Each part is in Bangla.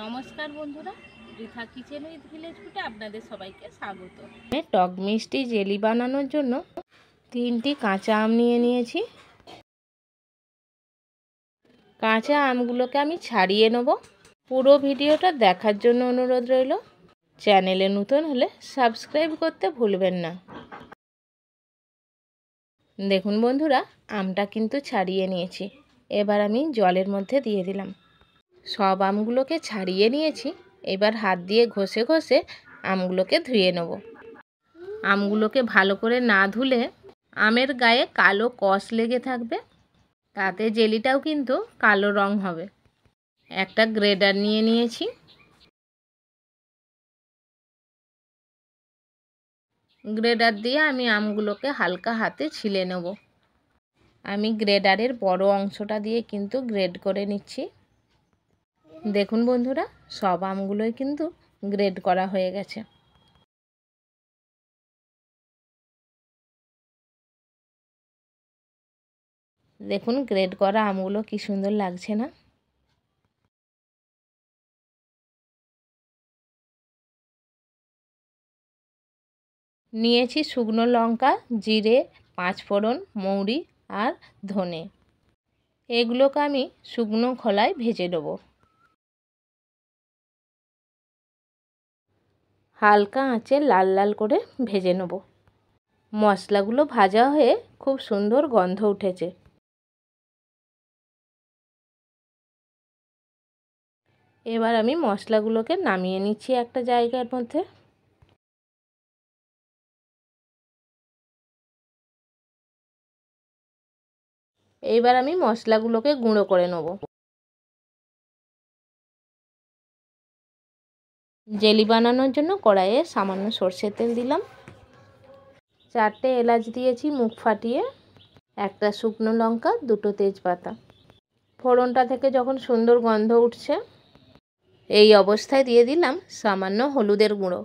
নমস্কার বন্ধুরা, রিথা কিচেন উইথ ভিলেজ ফুডে আপনাদের সবাইকে স্বাগত। টক মিষ্টি জেলি বানানোর জন্য 3টি কাঁচা আম নিয়ে নিয়েছি। কাঁচা আমগুলোকে আমি ছাড়িয়ে নেব। পুরো ভিডিওটা দেখার জন্য অনুরোধ রইল। চ্যানেলে নতুন হলে সাবস্ক্রাইব করতে ভুলবেন না। দেখুন বন্ধুরা, আমটা কিন্তু ছাড়িয়ে নিয়েছি। এবার আমি জলের মধ্যে দিয়ে দিলাম। সব আমগুলোকে ছাড়িয়ে নিয়েছি। এবার হাত দিয়ে ঘষে ঘষে আমগুলোকে ধুয়ে নেব। আমগুলোকে ভালো করে না ধুলে আমের গায়ে কালো কষ লেগে থাকবে, তাতে জেলিটাও কিন্তু কালো রং হবে। একটা গ্রেডার নিয়ে নিয়েছি। গ্রেডার দিয়ে আমি আমগুলোকে হালকা হাতে ছিলে নেব। আমি গ্রেডারের বড় অংশটা দিয়ে কিন্তু গ্রেড করে নিচ্ছি। দেখুন বন্ধুরা, সব আমগুলোই কিন্তু গ্রেড করা হয়ে গেছে। দেখুন গ্রেড করা আমগুলো কি সুন্দর লাগছে না? নিয়েছি শুকনো লঙ্কা, জিরে, 5 ফোড়ন, মৌরি আর ধনে। এগুলোকে আমি শুকনো খোলায় ভেজে নেব। হালকা আঁচে লাল লাল করে ভেজে নেব। মশলাগুলো ভাজা হয়ে খুব সুন্দর গন্ধ উঠেছে। এবার আমি মশলাগুলোকে নামিয়ে নিচ্ছি একটা জায়গার মধ্যে। এইবার আমি মশলাগুলোকে গুঁড়ো করে নেব। জেলি বানানোর জন্য কড়াইয়ে সামান্য সরষের তেল দিলাম। 4টে এলাচ দিয়েছি মুখ ফাটিয়ে, একটা শুকনো লঙ্কা, 2টো তেজপাতা। ফোড়নটা থেকে যখন সুন্দর গন্ধ উঠছে, এই অবস্থায় দিয়ে দিলাম সামান্য হলুদের গুঁড়ো।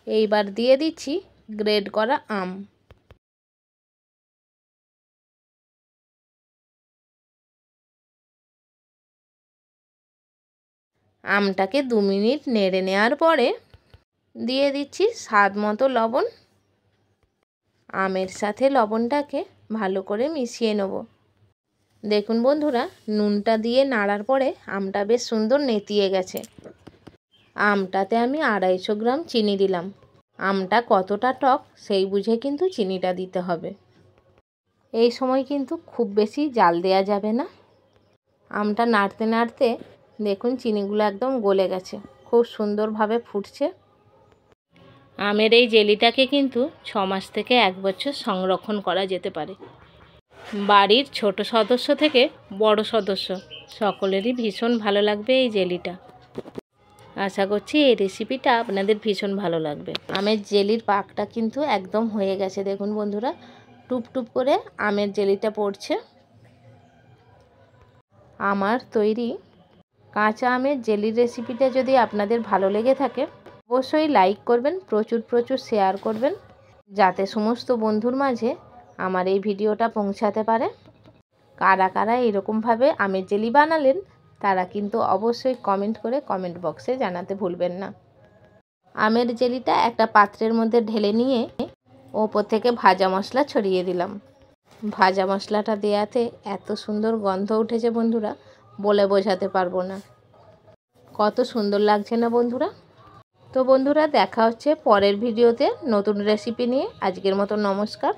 এইবার দিয়ে দিচ্ছি গ্রেড করা আম। আমটাকে 2 মিনিট নেড়ে নেওয়ার পরে দিয়ে দিচ্ছি স্বাদ মতো লবণ। আমের সাথে লবণটাকে ভালো করে মিশিয়ে নেব। দেখুন বন্ধুরা, নুনটা দিয়ে নাড়ার পরে আমটা বেশ সুন্দর নেতিয়ে গেছে। আমটাতে আমি 250 গ্রাম চিনি দিলাম। আমটা কতটা টক সেই বুঝে কিন্তু চিনিটা দিতে হবে। এই সময় কিন্তু খুব বেশি জাল দেওয়া যাবে না। আমটা নাড়তে নাড়তে দেখুন চিনিগুলো একদম গলে গেছে, খুব সুন্দরভাবে ফুটছে। আমের এই জেলিটাকে কিন্তু 6 মাস থেকে 1 বছর সংরক্ষণ করা যেতে পারে। বাড়ির ছোট সদস্য থেকে বড় সদস্য সকলেরই ভীষণ ভালো লাগবে এই জেলিটা। আশা করছি এই রেসিপিটা আপনাদের ভীষণ ভালো লাগবে। আমের জেলির পাকটা কিন্তু একদম হয়ে গেছে। দেখুন বন্ধুরা, টুপ টুপ করে আমের জেলিটা পড়ছে। আমার তৈরি কাঁচা আমের জেলির রেসিপিটা যদি আপনাদের ভালো লেগে থাকে, অবশ্যই লাইক করবেন, প্রচুর প্রচুর শেয়ার করবেন, যাতে সমস্ত বন্ধুর মাঝে আমার এই ভিডিওটা পৌঁছাতে পারে। কারা কারা এরকমভাবে আমের জেলি বানালেন তারা কিন্তু অবশ্যই কমেন্ট করে কমেন্ট বক্সে জানাতে ভুলবেন না। আমের জেলিটা একটা পাত্রের মধ্যে ঢেলে নিয়ে ওপর থেকে ভাজা মশলা ছড়িয়ে দিলাম। ভাজা মশলাটা দেওয়াতে এত সুন্দর গন্ধ উঠেছে বন্ধুরা, বলে বোঝাতে পারবো না। কত সুন্দর লাগছে না বন্ধুরা? তো বন্ধুরা, দেখা হচ্ছে পরের ভিডিওতে নতুন রেসিপি নিয়ে। আজকের মতো নমস্কার।